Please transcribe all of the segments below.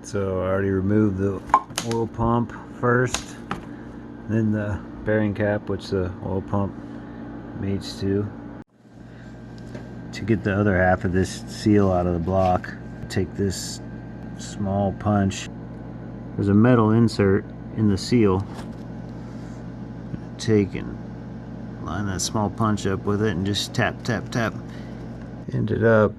So I already removed the oil pump first, then the bearing cap, which the oil pump mates to. To get the other half of this seal out of the block, take this small punch. There's a metal insert in the seal. Take and line that small punch up with it and just tap, tap, tap. Ended up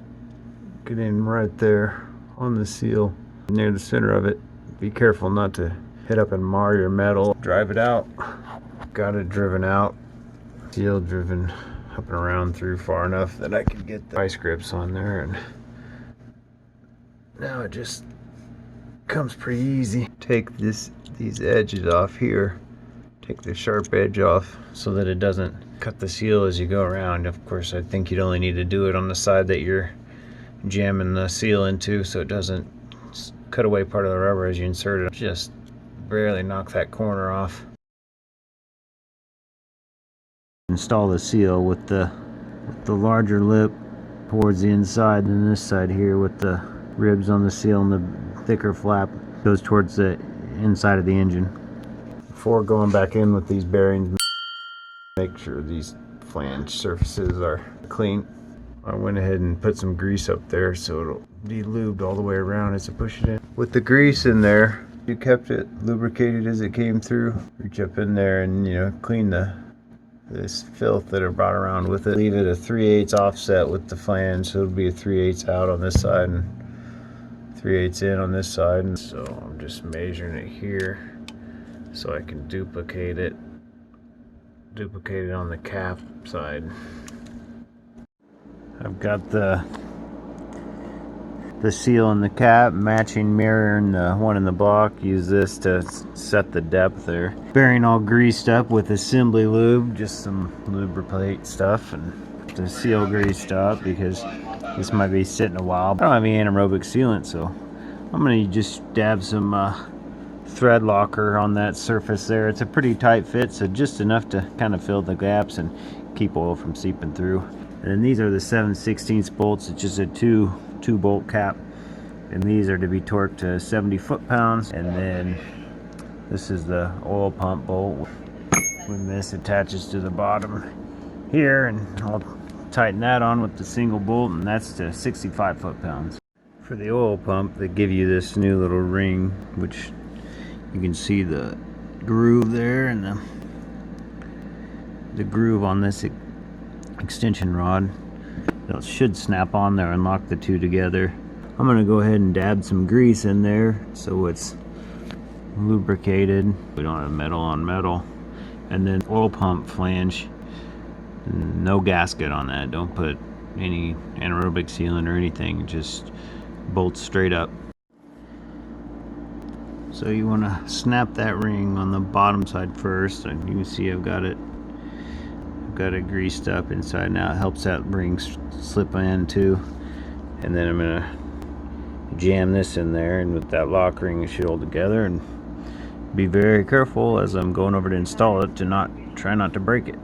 getting right there on the seal, near the center of it. Be careful not to hit up and mar your metal. Drive it out. Got it driven out. Seal driven up and around through far enough that I could get the vice grips on there, and now it just comes pretty easy. Take these edges off here. Take the sharp edge off so that it doesn't cut the seal as you go around. Of course, I think you'd only need to do it on the side that you're jamming the seal into, so it doesn't cut away part of the rubber as you insert it. Just barely knock that corner off. Install the seal with the larger lip towards the inside, and this side here with the ribs on the seal and the thicker flap goes towards the inside of the engine. Before going back in with these bearings, make sure these flange surfaces are clean. I went ahead and put some grease up there so it'll be lubed all the way around as I push it in. With the grease in there, you kept it lubricated as it came through. Reach up in there and clean this filth that are brought around with it. Leave it a 3/8 offset with the flange, so it'll be a 3/8 out on this side and 3/8 in on this side. And so I'm just measuring it here so I can duplicate it on the cap side. I've got the seal in the cap, matching mirror and the one in the block. Use this to set the depth there. Bearing all greased up with assembly lube, just some lubricate stuff, and the seal greased up because this might be sitting a while. I don't have any anaerobic sealant, so I'm gonna just dab some thread locker on that surface there. It's a pretty tight fit, so just enough to kind of fill the gaps and keep oil from seeping through. And then these are the 7/16 bolts. It's just a two bolt cap, and these are to be torqued to 70 foot-pounds. And then this is the oil pump bolt, when this attaches to the bottom here, and I'll tighten that on with the single bolt, and that's to 65 foot-pounds. For the oil pump, they give you this new little ring, which you can see the groove there, and the groove on this extension rod. It should snap on there and lock the two together. I'm gonna go ahead and dab some grease in there so it's lubricated. We don't have metal on metal. And then oil pump flange, no gasket on that. Don't put any anaerobic sealant or anything, just bolts straight up. So you want to snap that ring on the bottom side first, and you can see I've got it greased up inside now. It helps that ring slip in too. And then I'm gonna jam this in there, and with that lock ring it should hold together. And be very careful as I'm going over to install it to try not to break it.